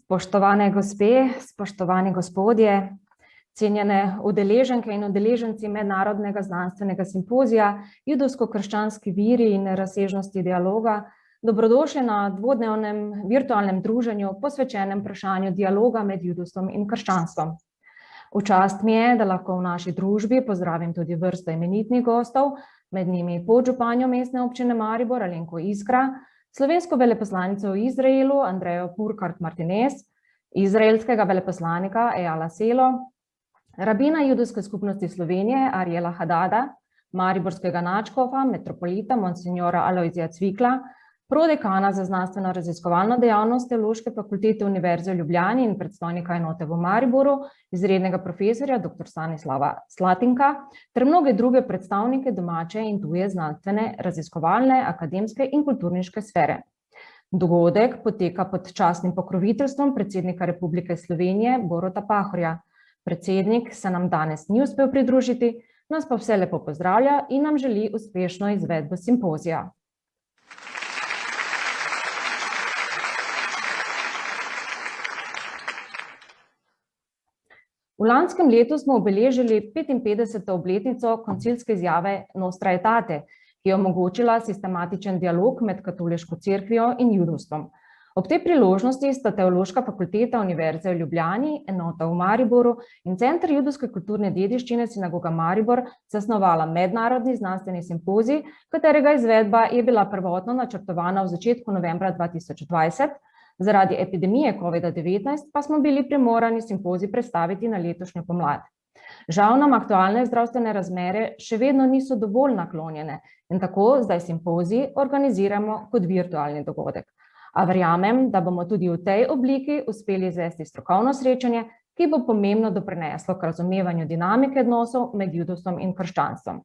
Spoštovane gospe, spoštovani gospodje, cenjene udeleženke in udeleženci Mednarodnega znanstvenega simpozija Judovsko-krščanski viri in razsežnosti dialoga, dobrodošli na dvodnevnem virtualnem druženju posvečenem vprašanju dialoga med judovstvom in krščanstvom. V čast mi je, da lahko v naši družbi pozdravim tudi vrsto imenitnih gostov, med njimi podžupanjo Mestne občine Maribor Alenko Iskra, slovensko veleposlanico v Izraelu Andrejo Purkart-Martinez, izraelskega veleposlanika Eyala Selo, rabina Judovske skupnosti Slovenije Ariela Hadada, mariborskega nadškofa, metropolita monsignora Alojzija Cvikla, prodekana za znanstveno-raziskovalno dejavnost Teološke fakultete Univerze v Ljubljani in predstojnika enote v Mariboru, izrednega profesorja dr. Stanislava Slatinka, ter mnoge druge predstavnike domače in tuje znanstvene, raziskovalne, akademske in kulturniške sfere. Dogodek poteka pod častnim pokroviteljstvom predsednika Republike Slovenije Boruta Pahorja. Predsednik se nam danes ni uspel pridružiti, nas pa vse lepo pozdravlja in nam želi uspešno izvedbo simpozija. V lanskem letu smo obeležili 55. obletnico koncilske izjave Nostra Aetate, ki je omogočila sistematičen dialog med katoliško cerkvijo in judovstvom. Ob tej priložnosti sta Teološka fakulteta Univerze v Ljubljani, enota v Mariboru in Center judovske kulturne dediščine Sinagoga Maribor zasnovala mednarodni znanstveni simpozij, katerega izvedba je bila prvotno načrtovana v začetku novembra 2020, zaradi epidemije COVID-19 pa smo bili primorani simpozij prestaviti na letošnjo pomlad. Žal nam aktualne zdravstvene razmere še vedno niso dovolj naklonjene in tako zdaj simpozij organiziramo kot virtualni dogodek. A verjamem, da bomo tudi v tej obliki uspeli izvesti strokovno srečanje, ki bo pomembno doprineslo k razumevanju dinamike odnosov med judovstvom in krščanstvom.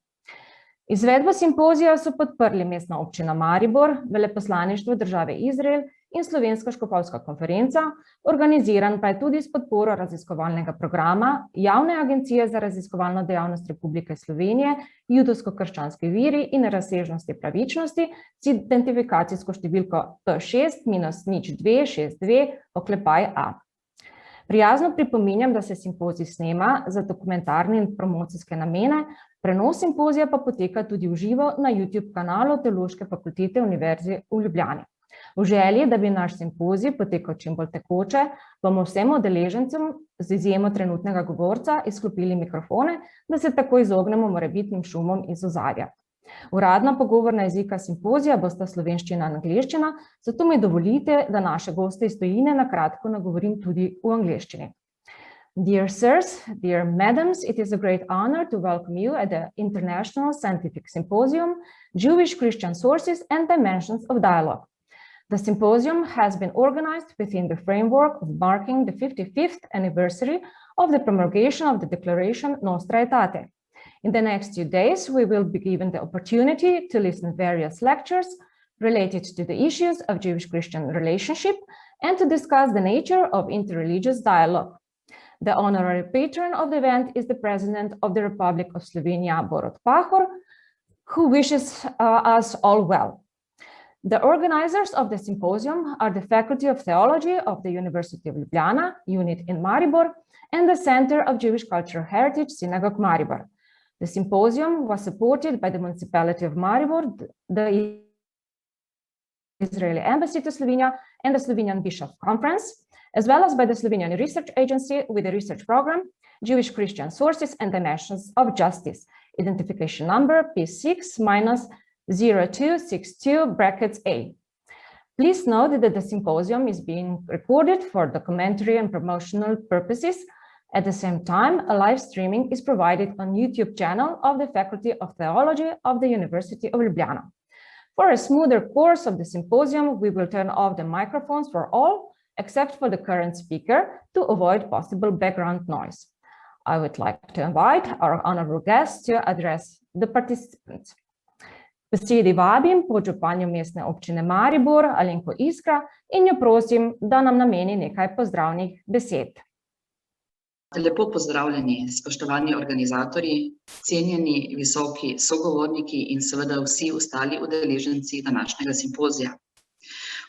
Izvedbo simpozija so podprli Mestna občina Maribor, veleposlaništvo države Izrael in Slovenska škofovska konferenca, organiziran pa je tudi s podporo raziskovalnega programa Javne agencije za raziskovalno dejavnost Republike Slovenije, Judovsko-krščanski viri in razsežnosti pravičnosti z identifikacijsko številko P6-0262-A. Prijazno pripominjam, da se simpozij snema za dokumentarne in promocijske namene, prenos simpozija pa poteka tudi v živo na YouTube kanalu Teološke fakultete Univerze v Ljubljani. V želji, da bi naš simpozij potekal čim bolj tekoče, bomo vsem udeležencem z izjemo trenutnega govorca izklopili mikrofone, da se tako izognemo morebitnim šumom iz ozadja. Uradna pogovorna jezika simpozija bosta slovenščina in angleščina, zato mi dovolite, da naše goste iz tujine na kratko nagovorim tudi v angleščini. Dear sirs, dear madams, it is a great honor to welcome you at the International Scientific Symposium, Jewish Christian Sources and Dimensions of Dialogue. The symposium has been organized within the framework of marking the 55th anniversary of the promulgation of the Declaration Nostra Aetate. In the next 2 days, we will be given the opportunity to listen to various lectures related to the issues of Jewish-Christian relationship and to discuss the nature of interreligious dialogue. The honorary patron of the event is the President of the Republic of Slovenia, Borut Pahor, who wishes us all well. The organizers of the symposium are the Faculty of Theology of the University of Ljubljana, unit in Maribor, and the Center of Jewish Cultural Heritage, Synagogue Maribor. The symposium was supported by the Municipality of Maribor, the Israeli Embassy to Slovenia, and the Slovenian Bishops' Conference, as well as by the Slovenian Research Agency with the research program Jewish Christian Sources and Dimensions of Justice, identification number P6-0262-A. Please note that the symposium is being recorded for documentary and promotional purposes. At the same time, a live streaming is provided on YouTube channel of the Faculty of Theology of the University of Ljubljana. For a smoother course of the symposium, we will turn off the microphones for all, except for the current speaker, to avoid possible background noise. I would like to invite our honorable guests to address the participants. Besedi vabim podžupanjo Mestne občine Maribor, Alenko Iskra, in jo prosim, da nam nameni nekaj pozdravnih besed. Lepo pozdravljeni, spoštovani organizatorji, cenjeni visoki sogovorniki in seveda vsi ostali udeleženci današnjega simpozija.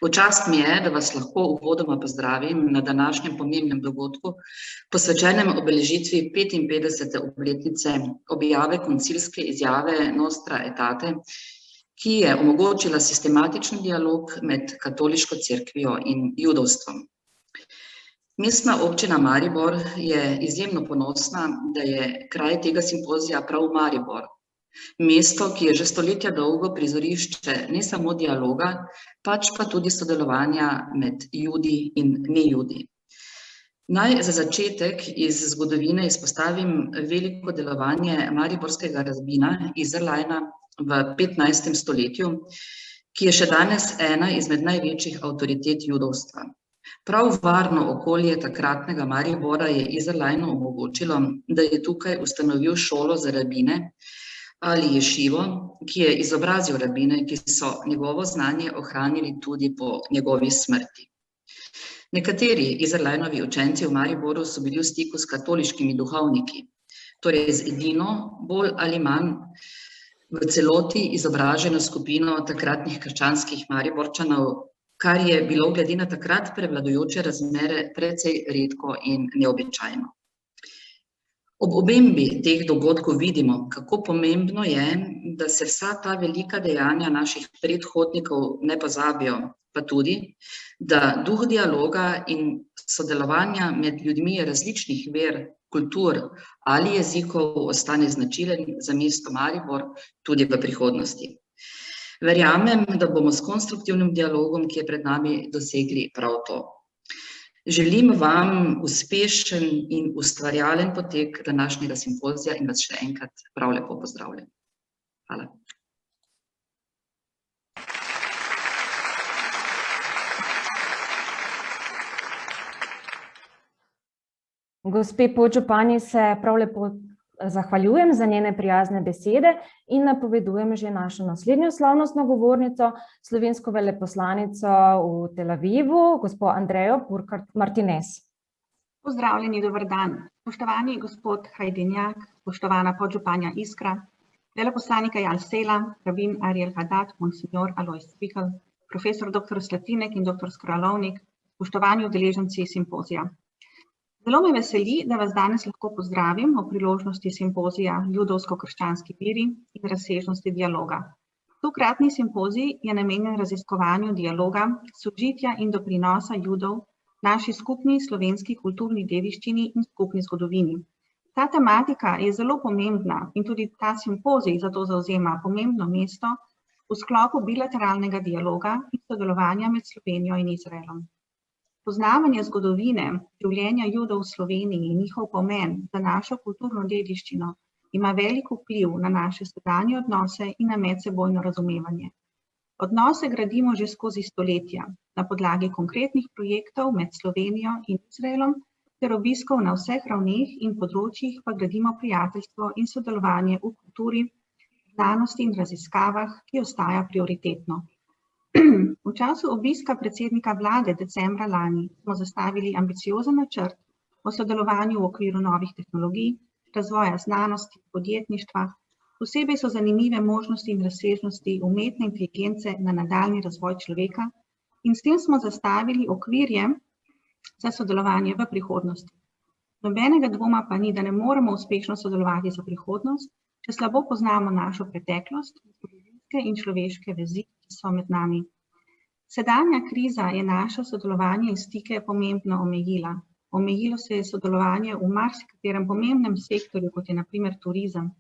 V čast mi je, da vas lahko uvodoma pozdravim na današnjem pomembnem dogodku, posvečenem obeležitvi 55. obletnice objave koncilske izjave Nostra Aetate, ki je omogočila sistematičen dialog med katoliško cerkvijo in judovstvom. Mestna občina Maribor je izjemno ponosna, da je kraj tega simpozija prav Maribor. Mesto, ki je že stoletja dolgo prizorišče ne samo dialoga, pač pa tudi sodelovanja med Judi in nejudi. Naj za začetek iz zgodovine izpostavim veliko delovanje mariborskega rabina Izerlajna v 15. stoletju, ki je še danes ena izmed največjih avtoritet judovstva. Prav varno okolje takratnega Maribora je Izerlajnu omogočilo, da je tukaj ustanovil šolo za rabine ali ješivo, ki je izobrazil rabine, ki so njegovo znanje ohranili tudi po njegovi smrti. Nekateri Izerlajnovi učenci v Mariboru so bili v stiku s katoliškimi duhovniki, torej z edino, bolj ali manj v celoti izobraženo skupino takratnih krščanskih Mariborčanov, kar je bilo glede na takrat prevladujoče razmere precej redko in neobičajno. Ob obembi teh dogodkov vidimo, kako pomembno je, da se vsa ta velika dejanja naših predhodnikov ne pozabijo, pa tudi, da duh dialoga in sodelovanja med ljudmi različnih ver, kultur ali jezikov ostane značilen za mesto Maribor tudi v prihodnosti. Verjamem, da bomo s konstruktivnim dialogom, ki je pred nami, dosegli prav to. Želim vam uspešen in ustvarjalen potek današnjega simpozija in vas še enkrat prav lepo pozdravljam. Hvala. Gospe podžupanji se prav lepo zahvaljujem za njene prijazne besede in napovedujem že našo naslednjo slavnostno govornico, slovensko veleposlanico v Tel Avivu, gospo Andrejo Burkhardt-Martinez. Pozdravljeni, dober dan. Spoštovani gospod Hajdinjak, spoštovana podžupanja Iskra, veleposlanika Jal Sela, rabin Ariel Haddad, monsignor Alojz Cvikl, profesor dr. Slatinek in dr. Skralovnik, spoštovani udeleženci simpozija. Zelo me veseli, da vas danes lahko pozdravim o priložnosti simpozija Judovsko-krščanski viri in razsežnosti dialoga. Tokratni simpozij je namenjen raziskovanju dialoga, sožitja in doprinosa Judov naši skupni slovenski kulturni dediščini in skupni zgodovini. Ta tematika je zelo pomembna in tudi ta simpozij zato zavzema pomembno mesto v sklopu bilateralnega dialoga in sodelovanja med Slovenijo in Izraelom. Poznavanje zgodovine življenja Judov v Sloveniji in njihov pomen za našo kulturno dediščino ima velik vpliv na naše sedanje odnose in na medsebojno razumevanje. Odnose gradimo že skozi stoletja, na podlagi konkretnih projektov med Slovenijo in Izraelom ter obiskov na vseh ravneh in področjih pa gradimo prijateljstvo in sodelovanje v kulturi, znanosti in raziskavah, ki ostaja prioritetno. V času obiska predsednika vlade decembra lani smo zastavili ambiciozen načrt o sodelovanju v okviru novih tehnologij, razvoja znanosti, podjetništva. Posebej so zanimive možnosti in razsežnosti umetne inteligence na nadaljnji razvoj človeka in s tem smo zastavili okvirje za sodelovanje v prihodnosti. Nobenega dvoma pa ni, da ne moremo uspešno sodelovati za prihodnost, če slabo poznamo našo preteklost, zgodovinske in človeške vezi, ki so med nami. Sedanja kriza je naše sodelovanje in stike pomembno omejila. Omejilo se je sodelovanje v marsikaterem pomembnem sektorju, kot je na primer turizem.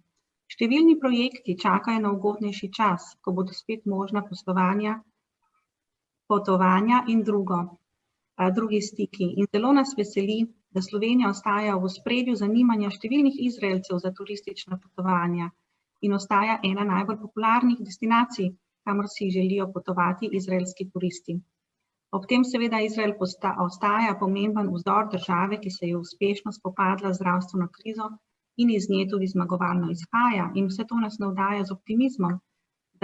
Številni projekti čakajo na ugodnejši čas, ko bodo spet možna poslovanja, potovanja in drugi stiki. In zelo nas veseli, da Slovenija ostaja v ospredju zanimanja številnih Izraelcev za turistična potovanja in ostaja ena najbolj popularnih destinacij, kamor si želijo potovati izraelski turisti. Ob tem seveda Izrael ostaja pomemben vzor države, ki se je uspešno spopadla z zdravstveno krizo in iz nje tudi zmagovalno izhaja. In vse to nas navdaja z optimizmom,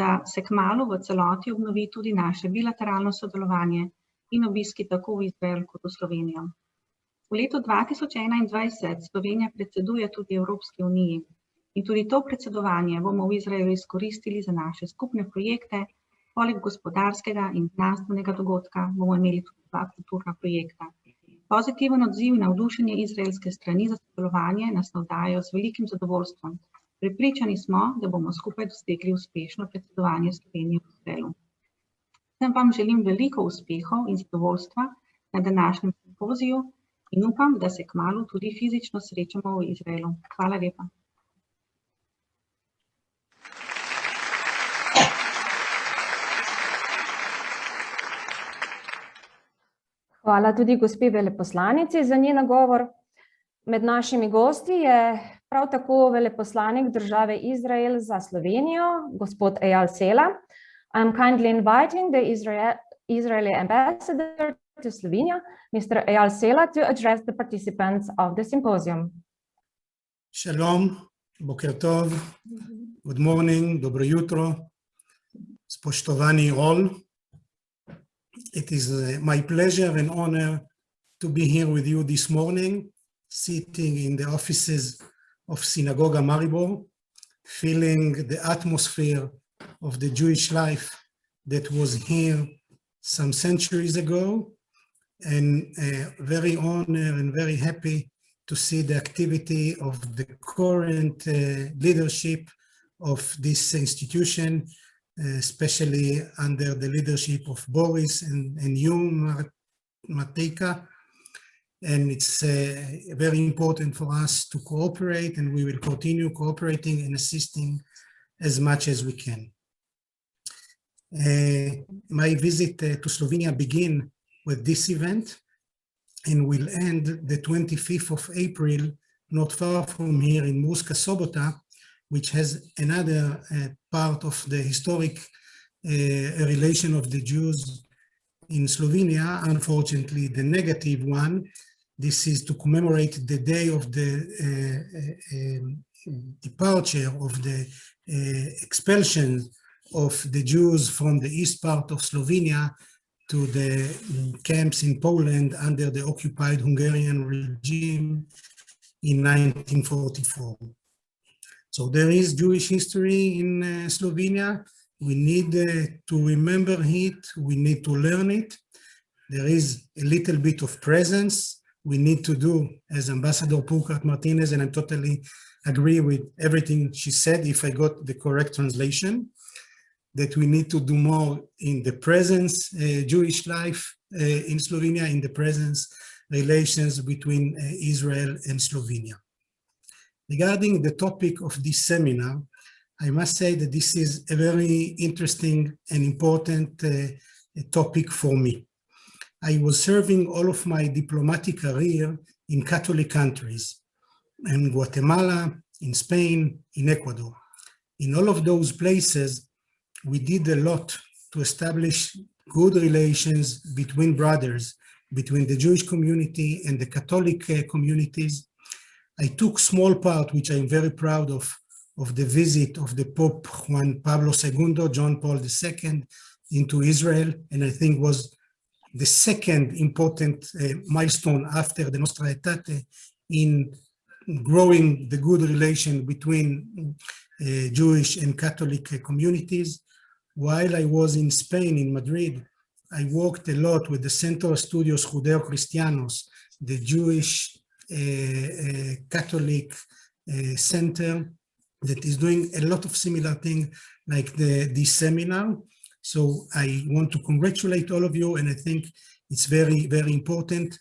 da se kmalu v celoti obnovi tudi naše bilateralno sodelovanje in obiski tako v Izrael kot v Slovenijo. V letu 2021 Slovenija predseduje tudi Evropski uniji. In tudi to predsedovanje bomo v Izraelu izkoristili za naše skupne projekte, Poleg gospodarskega in znanstvenega dogodka bomo imeli tudi 2 kulturna projekta. Pozitiven odziv in navdušenje izraelske strani za sodelovanje nas navdajajo z velikim zadovoljstvom. Prepričani smo, da bomo skupaj dosegli uspešno predsedovanje Slovenije v Izraelu. Vsem vam želim veliko uspehov in zadovoljstva na današnjem simpoziju in upam, da se kmalu tudi fizično srečamo v Izraelu. Hvala lepa. Hvala tudi gospe veleposlanici za njen nagovor. Med našimi gosti je prav tako veleposlanik države Izrael za Slovenijo, gospod Eyal Sela. I am kindly inviting the Israeli ambassador to Slovenia, Mr. Eyal Sela, to address the participants of the symposium. Shalom, boker tov, good morning, dobro jutro, spoštovani all. It is my pleasure and honor to be here with you this morning, sitting in the offices of Synagoga Maribor, feeling the atmosphere of the Jewish life that was here some centuries ago, and very honored and very happy to see the activity of the current leadership of this institution, especially under the leadership of Boris and you, Mateika. And it's very important for us to cooperate, and we will continue cooperating and assisting as much as we can. My visit to Slovenia began with this event and will end the 25th of April, not far from here in Murska Sobota, which has another part of the historic relation of the Jews in Slovenia, unfortunately the negative one. This is to commemorate the day of the departure of the expulsion of the Jews from the east part of Slovenia to the camps in Poland under the occupied Hungarian regime in 1944. So there is Jewish history in Slovenia. We need to remember it. We need to learn it. There is a little bit of presence we need to do, as Ambassador Pulkart Martinez, and I totally agree with everything she said, if I got the correct translation, that we need to do more in the presence, Jewish life in Slovenia, in the presence relations between Israel and Slovenia. Regarding the topic of this seminar, I must say that this is a very interesting and important topic for me. I was serving all of my diplomatic career in Catholic countries, in Guatemala, in Spain, in Ecuador. In all of those places, we did a lot to establish good relations between brothers, between the Jewish community and the Catholic communities. I took small part, which I'm very proud of the visit of the Pope Juan Pablo II, John Paul II, into Israel, and I think was the second important milestone after the Nostra Aetate in growing the good relation between Jewish and Catholic communities. While I was in Spain, in Madrid, I worked a lot with the Centro Estudios Judeo-Cristianos, the Jewish Catholic center that is doing a lot of similar things like this seminar. So I want to congratulate all of you, and I think it's very, very important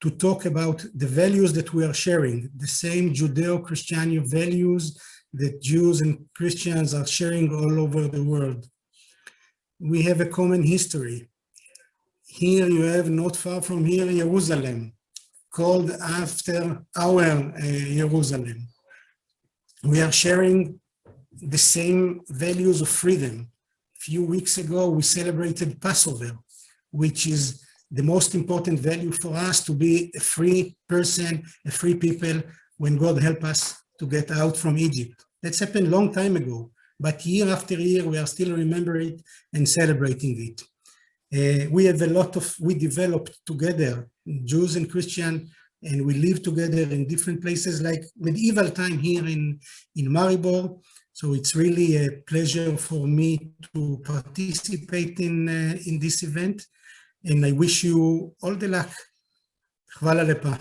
to talk about the values that we are sharing, the same Judeo-Christian values that Jews and Christians are sharing all over the world. We have a common history. Here you have, not far from here, Jerusalem, called after our Jerusalem. We are sharing the same values of freedom. A few weeks ago, we celebrated Passover, which is the most important value for us, to be a free person, a free people, when God helped us to get out from Egypt. That's happened a long time ago, but year after year, we are still remembering it and celebrating it. We developed together, Jews and Christians, and we live together in different places, like medieval time here in Maribor. So it's really a pleasure for me to participate in this event, and I wish you all the luck. Hvala lepa.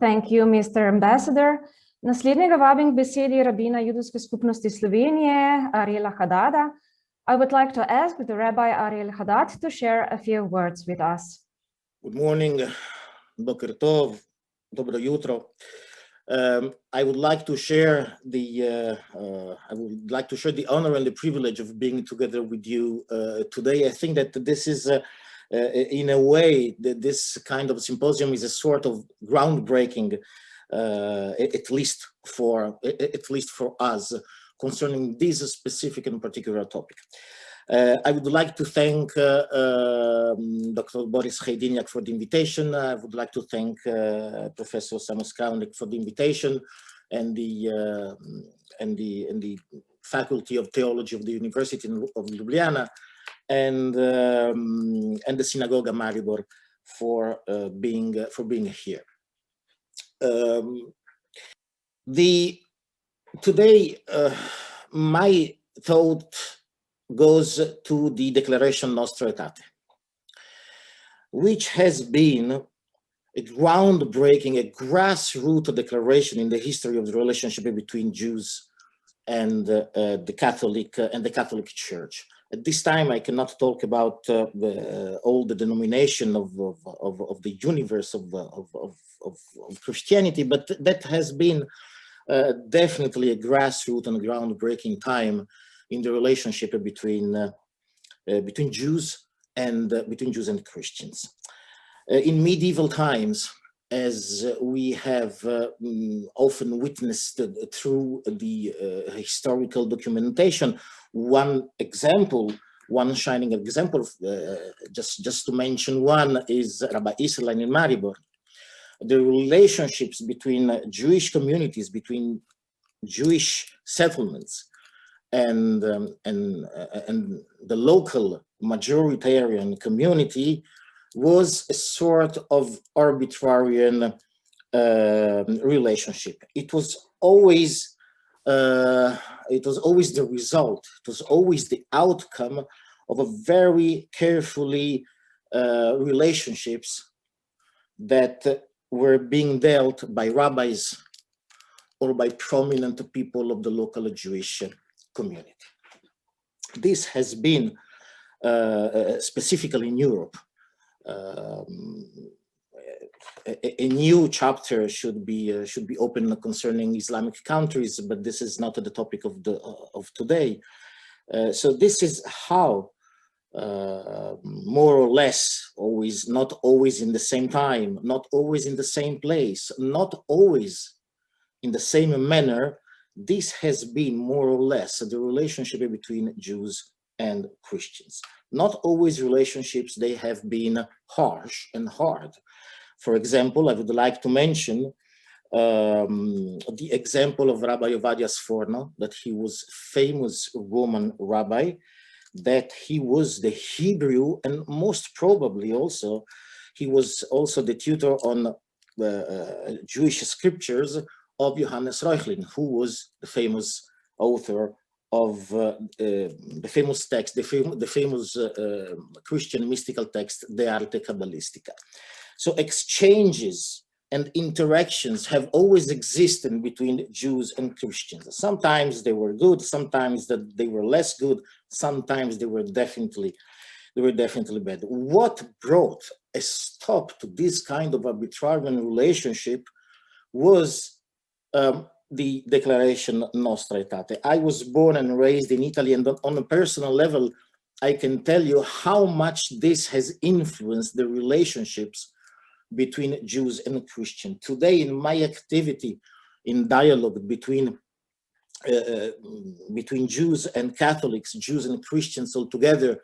Thank you, Mr. Ambassador. Naslednjega vabim k besedi rabina Judovske skupnosti Slovenije, Ariela Hadada. I would like to ask the Rabbi Ariel Haddad to share a few words with us. Good morning, Boker Tov, Dobro jutro. I would like to share the honor and the privilege of being together with you today. I think that this is, in a way, this kind of symposium is a sort of groundbreaking, at least for us, concerning this specific and particular topic. I would like to thank Dr. Boris Hajdiniak for the invitation. I would like to thank Professor Samuel Skownik for the invitation, and the Faculty of Theology of the University of Ljubljana, and the Synagoga Maribor for being here. Today, my thought goes to the Declaration Nostra Aetate, which has been a groundbreaking, a grassroots declaration in the history of the relationship between Jews and the Catholic Church. At this time, I cannot talk about all the denomination of the universe of Christianity, but that has been definitely a grassroots and groundbreaking time in the relationship between Jews and Christians. In medieval times, as we have often witnessed through the historical documentation, one shining example, just to mention one, is Rabbi Isserlein in Maribor. The relationships between Jewish communities, between Jewish settlements, and the local majoritarian community was a sort of arbitrary relationship. It was always the result. It was always the outcome of a very carefully relationships that were being dealt by rabbis or by prominent people of the local Jewish community. This has been specifically in Europe. A new chapter should be opened concerning Islamic countries, but this is not the topic of today. So this is how, more or less, not always in the same time, not always in the same place, not always in the same manner, this has been more or less the relationship between Jews and Christians. Not always relationships, they have been harsh and hard. For example, I would like to mention the example of Rabbi Ovadia Sforno, that he was famous Roman rabbi, that he was the Hebrew, and most probably also, he was also the tutor on Jewish scriptures of Johannes Reuchlin, who was the famous author of the famous text, the famous Christian mystical text, De Arte Cabalistica. So exchanges and interactions have always existed between Jews and Christians. Sometimes they were good, sometimes they were less good, sometimes they were definitely bad. What brought a stop to this kind of arbitrary relationship was the Declaration Nostra Aetate. I was born and raised in Italy, and on a personal level, I can tell you how much this has influenced the relationships between Jews and Christians. Today, in my activity in dialogue between Jews and Catholics, Jews and Christians altogether,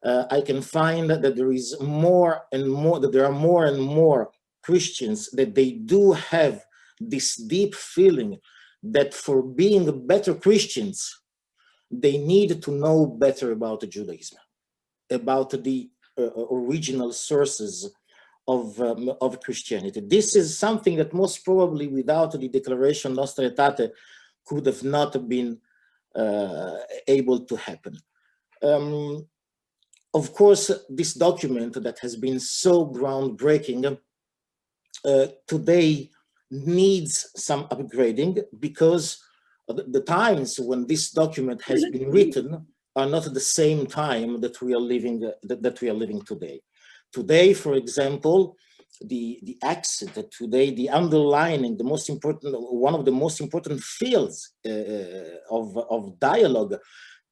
I can find that there is more and more, that there are more and more Christians that they do have this deep feeling that for being better Christians, they need to know better about Judaism, about the original sources of Christianity. This is something that most probably without the declaration Nostra Aetate could have not been able to happen. Of course, this document that has been so groundbreaking today needs some upgrading, because the times when this document has been written are not the same time that we are living today. Today, for example, the accent, today the underlining, one of the most important fields of dialogue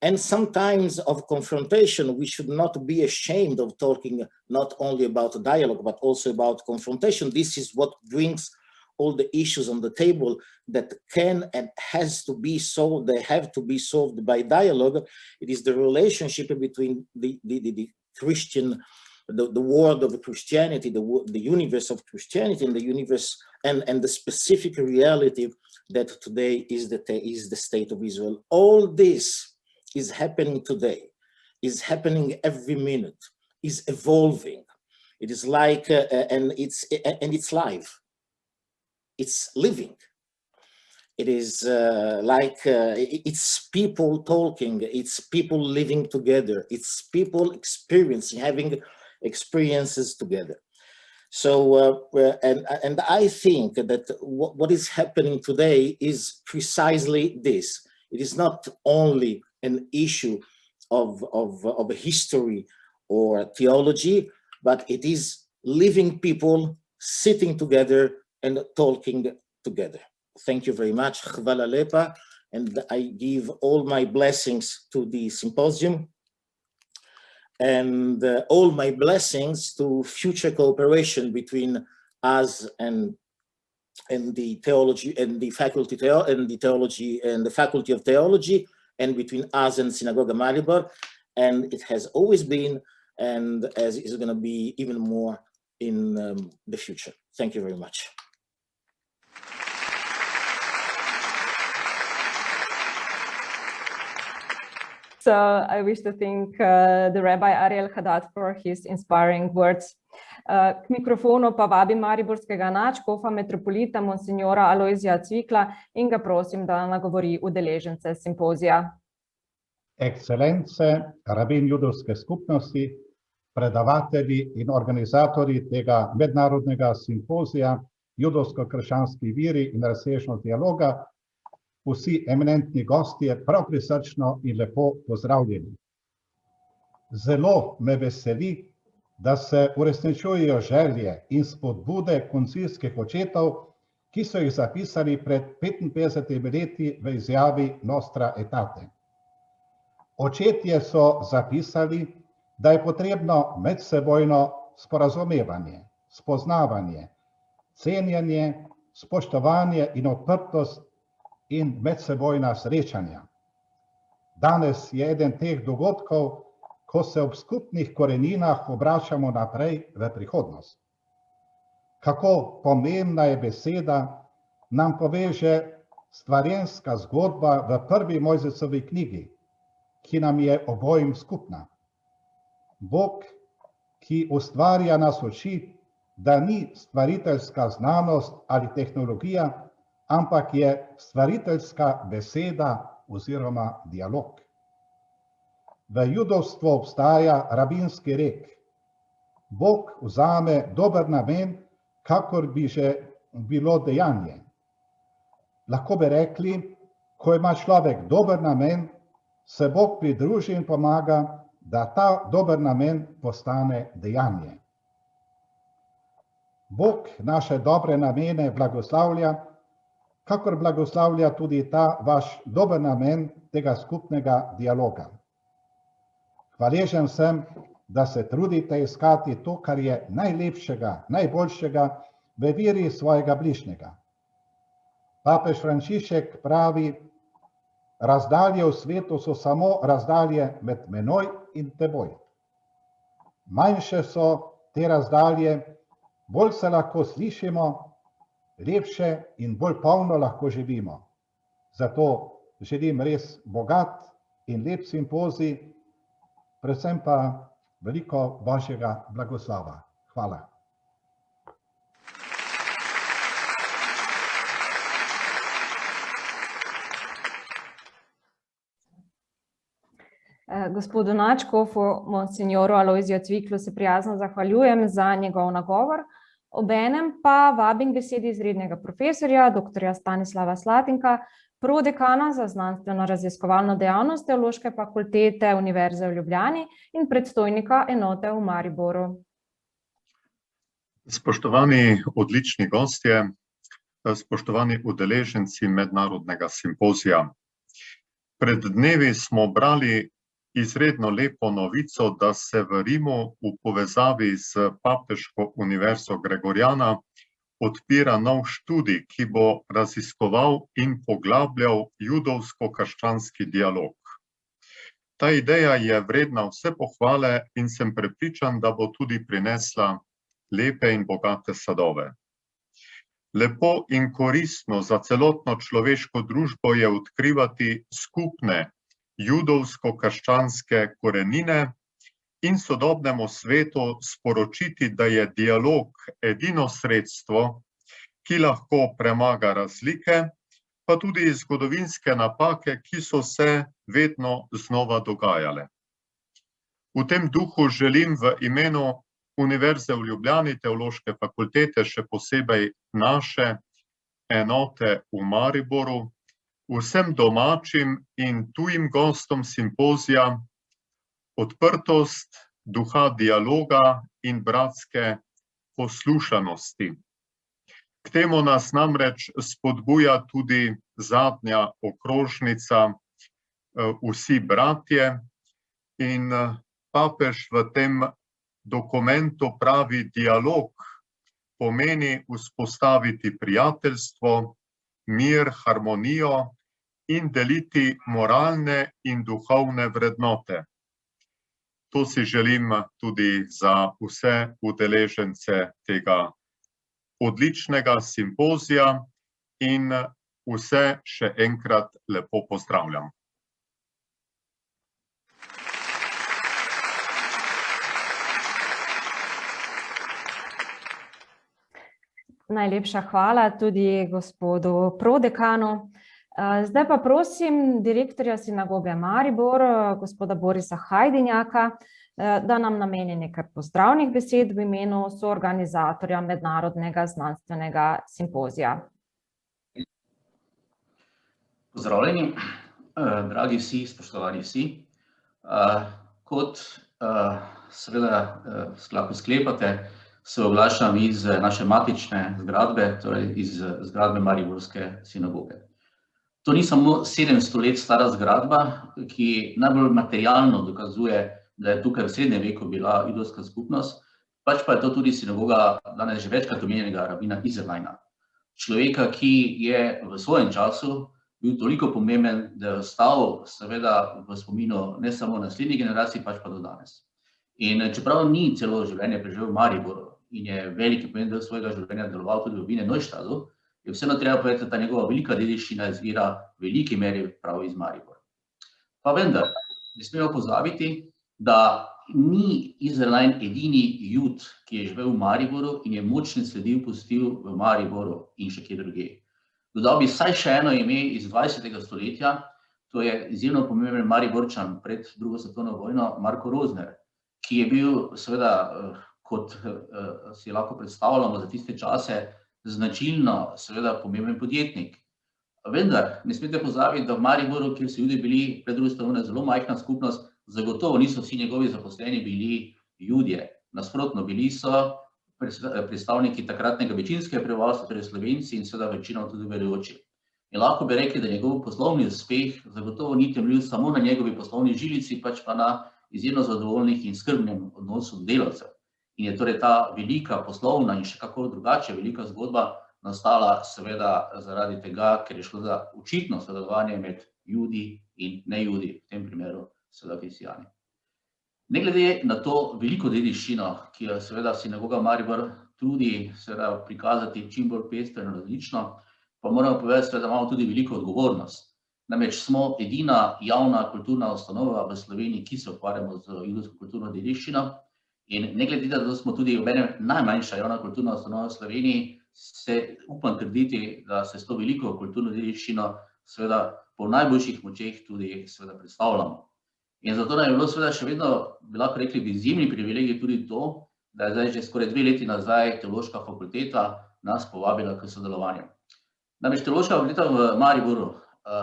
and sometimes of confrontation. We should not be ashamed of talking not only about dialogue, but also about confrontation. This is what brings all the issues on the table that can and has to be solved. They have to be solved by dialogue. It is the relationship between the Christian, the world of Christianity, the universe of Christianity, and the universe and the specific reality that today is the state of Israel. All this is happening today, is happening every minute, is evolving. It is like and it's live. It's living. It is it's people talking, it's people living together, it's people experiencing, having experiences together. So, and I think that what is happening today is precisely this. It is not only an issue of history or theology, but it is living people sitting together and talking together. Thank you very much. Chvala lepa, and I give all my blessings to the symposium and all my blessings to future cooperation between us and the theology and the faculty and the theology and the faculty of theology, and between us and Synagoga Maribor, and it has always been, and as is going to be even more in the future. Thank you very much. So I wish to thank the Rabbi Ariel Haddad for his inspiring words. K mikrofonu pa vabim mariborskega nadškofa metropolita monsignora Alojzija Cvikla in ga prosim, da nagovori udeležence simpozija. Ekscelence, rabin judovske skupnosti, predavatelji in organizatorji tega mednarodnega simpozija Judovsko-krščanski viri in razsežnost dialoga, vsi eminentni gostje, prav prisrčno in lepo pozdravljeni. Zelo me veseli, da se uresničujejo želje in spodbude koncilskih očetov, ki so jih zapisali pred 55 leti v izjavi Nostra Aetate. Očetje so zapisali, da je potrebno medsebojno sporazumevanje, spoznavanje, cenjenje, spoštovanje in odprtost in medsebojna srečanja. Danes je eden teh dogodkov, ko se ob skupnih koreninah obračamo naprej v prihodnost. Kako pomembna je beseda, nam poveže stvarjenska zgodba v prvi Mojzesovi knjigi, ki nam je obojim skupna. Bog, ki ustvarja nas uči, da ni stvariteljska znanost ali tehnologija, ampak je stvariteljska beseda oziroma dialog. V judovstvu obstaja rabinski rek. Bog vzame dober namen, kakor bi že bilo dejanje. Lahko bi rekli, ko ima človek dober namen, se Bog pridruži in pomaga, da ta dober namen postane dejanje. Bog naše dobre namene blagoslavlja, kakor blagoslavlja tudi ta vaš dober namen tega skupnega dialoga. Hvaležen sem, da se trudite iskati to, kar je najlepšega, najboljšega v veri svojega bližnjega. Papež Frančišek pravi, razdalje v svetu so samo razdalje med menoj in teboj. Manjše so te razdalje, bolj se lahko slišimo, lepše in bolj polno lahko živimo. Zato želim res bogat in lep simpozij, predvsem pa veliko Božjega blagoslova. Hvala. Gospodu Nadškofu, monsignoru Alojziju Cviklu se prijazno zahvaljujem za njegov nagovor. Obenem pa vabim k besedi izrednega profesorja, dr. Stanislava Slatinka, prodekana za znanstveno-raziskovalno dejavnost Teološke fakultete Univerze v Ljubljani in predstojnika enote v Mariboru. Spoštovani odlični gostje, spoštovani udeleženci mednarodnega simpozija. Pred dnevi smo brali izredno lepo novico, da se v Rimu v povezavi z Papeško univerzo Gregoriana odpira nov študij, ki bo raziskoval in poglabljal judovsko-krščanski dialog. Ta ideja je vredna vse pohvale in sem prepričan, da bo tudi prinesla lepe in bogate sadove. Lepo in koristno za celotno človeško družbo je odkrivati skupne judovsko-krščanske korenine in sodobnemu svetu sporočiti, da je dialog edino sredstvo, ki lahko premaga razlike, pa tudi zgodovinske napake, ki so se vedno znova dogajale. V tem duhu želim v imenu Univerze v Ljubljani, Teološke fakultete, še posebej naše enote v Mariboru, vsem domačim in tujim gostom simpozija odprtost, duha dialoga in bratske poslušanosti. K temu nas namreč spodbuja tudi zadnja okrožnica Vsi bratje in papež v tem dokumentu pravi: dialog pomeni vzpostaviti prijateljstvo, mir, harmonijo in deliti moralne in duhovne vrednote. To si želim tudi za vse udeležence tega odličnega simpozija in vse še enkrat lepo pozdravljam. Najlepša hvala tudi gospodu prodekanu. Zdaj pa prosim direktorja sinagoge Maribor, gospoda Borisa Hajdinjaka, da nam nameni nekaj pozdravnih besed v imenu soorganizatorja mednarodnega znanstvenega simpozija. Pozdravljeni, dragi vsi, spoštovani vsi. Kot seveda lahko sklepate, se oglašam iz naše matične zgradbe, torej iz zgradbe Mariborske sinagoge. To ni samo 700 let stara zgradba, ki najbolj materialno dokazuje, da je tukaj v srednjem veku bila judovska skupnost, pač pa je to tudi sinagoga danes že večkrat omenjenega rabina Izerleina. Človeka, ki je v svojem času bil toliko pomemben, da je ostal seveda v spominu ne samo naslednjih generacij, pač pa do danes. In čeprav ni celo življenje preživel v Mariboru in je veliki pomen del svojega življenja deloval tudi v Wiener Neustadtu, je vseeno treba povedati, da ta njegova velika dediščina izvira v veliki meri prav iz Maribora. Pa vendar, ne smemo pozabiti, da ni Izerlein edini Jud, ki je živel v Mariboru in je močne sledi pustil v Mariboru in še kje drugje. Dodal bi vsaj še eno ime iz 20. stoletja, to je izjemno pomemben Mariborčan pred drugo svetovno vojno, Marko Rozner, ki je bil seveda, kot si lahko predstavljamo za tiste čase, značilno seveda pomemben podjetnik. Vendar ne smete pozabiti, da v Mariboru, kjer so Judi bili pred drugo svetovno vojno zelo majhna skupnost, zagotovo niso vsi njegovi zaposleni bili Judje. Nasprotno, bili so predstavniki takratnega večinskega prebivalstva, torej Slovenci in seveda večinoma tudi verujoči. In lahko bi rekli, da njegov poslovni uspeh zagotovo ni temeljil samo na njegovi poslovni žilici, pač pa na izjemno zadovoljnih in skrbnem odnosu delavcev. In je torej ta velika poslovna in še kako drugače velika zgodba nastala seveda zaradi tega, ker je šlo za očitno sodelovanje med Judi in ne-Judi, v tem primeru seveda kristjani. Ne glede na to veliko dediščino, ki jo seveda sinagoga Maribor trudi seveda prikazati čim bolj pestro in različno, pa moramo povedati, da imamo tudi veliko odgovornost. Namreč smo edina javna kulturna ustanova v Sloveniji, ki se ukvarjamo z judovsko kulturno dediščino. In ne glede na to, da smo tudi obenem najmanjša javna kulturna ustanova v Sloveniji, se upam trditi, da se s to veliko kulturno dediščino seveda po najboljših močeh tudi seveda predstavljamo. In zato nam je bilo seveda še vedno, bi lahko rekli, v izjemni privilegij tudi to, da je zdaj že skoraj 2 leti nazaj Teološka fakulteta nas povabila k sodelovanju. Namreč Teološka fakulteta v Mariboru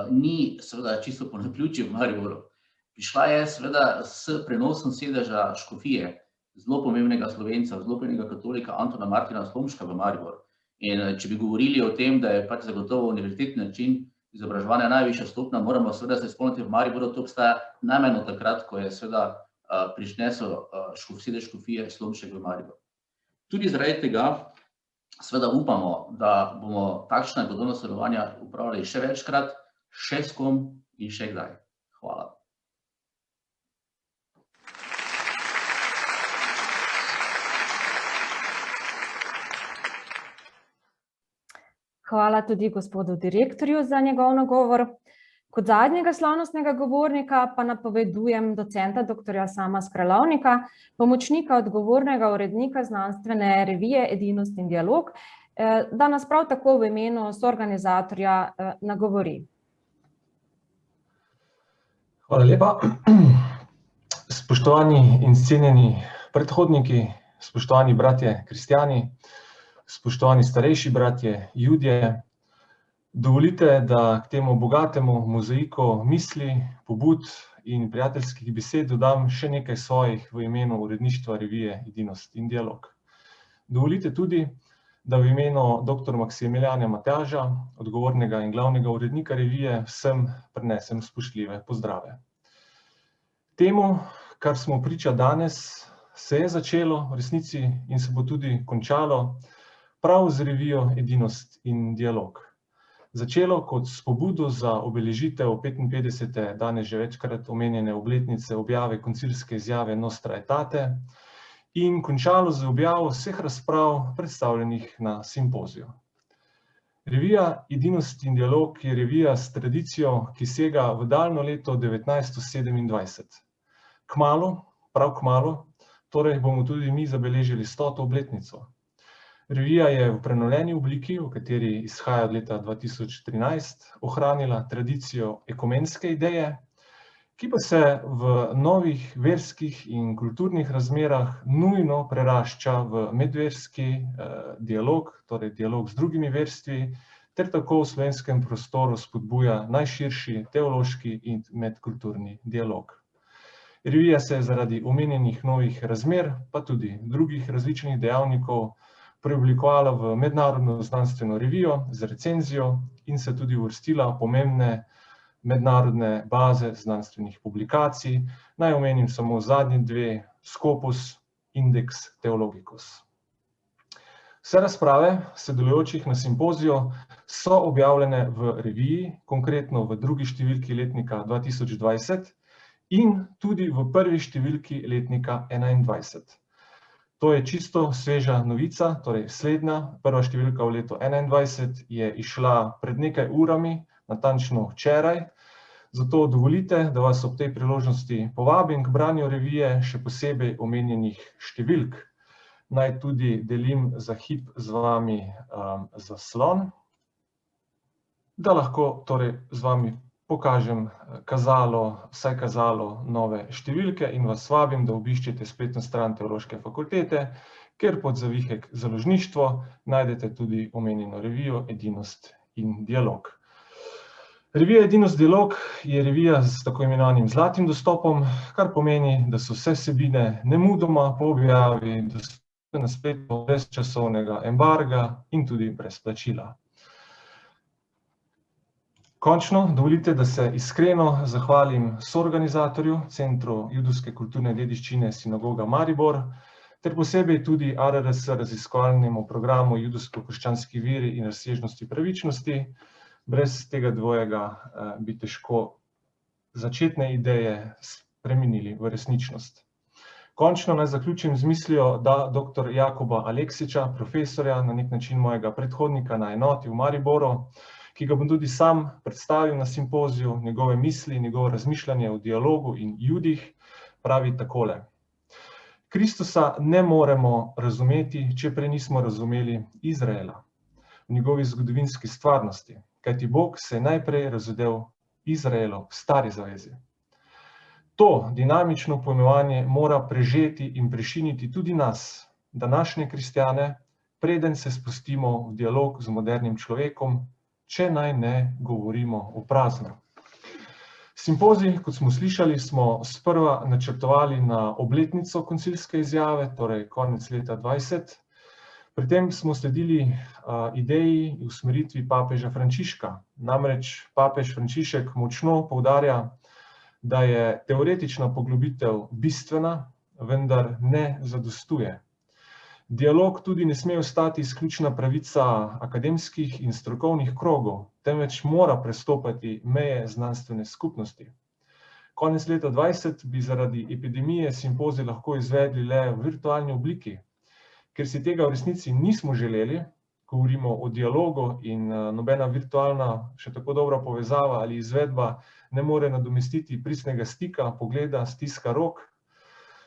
ni seveda čisto po naključju v Mariboru. Prišla je seveda s prenosom sedeža škofije, zelo pomembnega Slovenca, zelo pomembnega katolika Antona Martina Slomška v Maribor. In če bi govorili o tem, da je pač zagotovo univerzitetni način izobraževanja najvišja stopnja, moramo seveda se spomniti v Mariboru, to obstaja najmanj od takrat, ko je seveda prišnesel sedež škofije Slomšek v Maribor. Tudi zaradi tega seveda upamo, da bomo takšna podobna sodelovanja upravljali še večkrat, še s kom in še kdaj. Hvala. Hvala tudi gospodu direktorju za njegov nagovor. Kot zadnjega slavnostnega govornika pa napovedujem docenta dr. Sama Skralovnika, pomočnika odgovornega urednika znanstvene revije Edinost in dialog, da nas prav tako v imenu soorganizatorja nagovori. Hvala lepa. Spoštovani in cenjeni predhodniki, spoštovani bratje kristjani, spoštovani starejši bratje Judje, dovolite, da k temu bogatemu mozaiku misli, pobud in prijateljskih besed dodam še nekaj svojih v imenu uredništva revije Edinost in dialog. Dovolite tudi, da v imenu dr. Maksimiljana Matjaža, odgovornega in glavnega urednika revije, vsem prenesem spoštljive pozdrave. Temu, kar smo priča danes, se je začelo v resnici in se bo tudi končalo prav z revijo Edinost in dialog. Začelo kot spodbudo za obeležitev 55. danes že večkrat omenjene obletnice objave koncilske izjave Nostra Aetate in končalo z objavo vseh razprav predstavljenih na simpoziju. Revija Edinost in dialog je revija s tradicijo, ki sega v daljno leto 1927. Kmalu, prav kmalu, torej bomo tudi mi zabeležili 100. obletnico. Revija je v prenovljeni obliki, v kateri izhaja od leta 2013, ohranila tradicijo ekumenske ideje, ki pa se v novih verskih in kulturnih razmerah nujno prerašča v medverski dialog, torej dialog z drugimi verstvi, ter tako v slovenskem prostoru spodbuja najširši teološki in medkulturni dialog. Revija se je zaradi omenjenih novih razmer, pa tudi drugih različnih dejavnikov, preoblikovala v mednarodno znanstveno revijo z recenzijo in se tudi uvrstila v pomembne mednarodne baze znanstvenih publikacij. Naj omenim samo zadnji 2, Scopus, Index Theologicus. Vse razprave sodelujočih na simpoziju so objavljene v reviji, konkretno v 2. številki letnika 2020 in tudi v 1. številki letnika 2021. To je čisto sveža novica, torej slednja, 1. številka v letu 2021 je išla pred nekaj urami, natančno včeraj. Zato dovolite, da vas ob tej priložnosti povabim k branju revije, še posebej omenjenih številk. Naj tudi delim za hip z vami zaslon, da lahko torej z vami pokažem vsaj kazalo nove številke in vas vabim, da obiščete spletno stran Teološke fakultete, kjer pod zavihek Založništvo najdete tudi omenjeno revijo Edinost in dialog. Revija Edinost in dialog je revija s tako imenovanim zlatim dostopom, kar pomeni, da so vse vsebine nemudoma po objavi dostopne na spletu brez časovnega embarga in tudi brez plačila. Končno, dovolite, da se iskreno zahvalim soorganizatorju, Centru judovske kulturne dediščine Sinagoga Maribor, ter posebej tudi ARRS raziskovalnemu programu Judovsko-krščanski viri in razsežnosti pravičnosti. Brez tega dvojega bi težko začetne ideje spremenili v resničnost. Končno naj zaključim z mislijo, da dr. Jakoba Aleksiča, profesorja, na nek način mojega predhodnika na enoti v Mariboru, ki ga bom tudi sam predstavil na simpoziju, njegove misli, njegovo razmišljanje o dialogu in judih, pravi takole. Kristusa ne moremo razumeti, če prej nismo razumeli Izraela v njegovi zgodovinski stvarnosti, kajti Bog se je najprej razodel Izraelu v stari zavezi. To dinamično pojmovanje mora prežeti in prešiniti tudi nas, današnje kristjane, preden se spustimo v dialog z modernim človekom, če naj ne govorimo v prazno. Simpozij, kot smo slišali, smo sprva načrtovali na obletnico koncilske izjave, torej konec leta 2020. Pri tem smo sledili ideji in usmeritvi papeža Frančiška. Namreč papež Frančišek močno poudarja, da je teoretična poglobitev bistvena, vendar ne zadostuje. Dialog tudi ne sme ostati izključna pravica akademskih in strokovnih krogov, temveč mora prestopati meje znanstvene skupnosti. Konec leta 2020 bi zaradi epidemije simpozij lahko izvedli le v virtualni obliki. Ker si tega v resnici nismo želeli, govorimo o dialogu in nobena virtualna, še tako dobra povezava ali izvedba ne more nadomestiti pristnega stika, pogleda, stiska rok,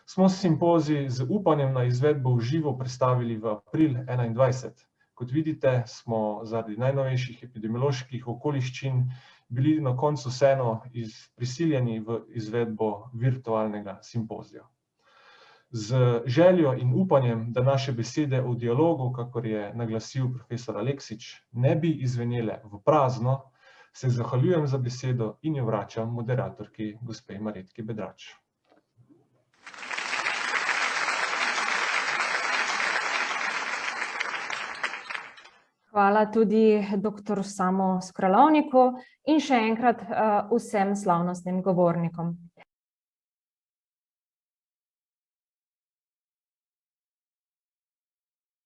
smo simpozij z upanjem na izvedbo v živo predstavili v april 2021. Kot vidite, smo zaradi najnovejših epidemioloških okoliščin bili na koncu vseeno prisiljeni v izvedbo virtualnega simpozija. Z željo in upanjem, da naše besede o dialogu, kakor je naglasil profesor Aleksič, ne bi izvenele v prazno, se zahvaljujem za besedo in jo vračam moderatorki gospe Marjetki Bedrač. Hvala tudi dr. Samu Skralovniku in še enkrat vsem slavnostnim govornikom.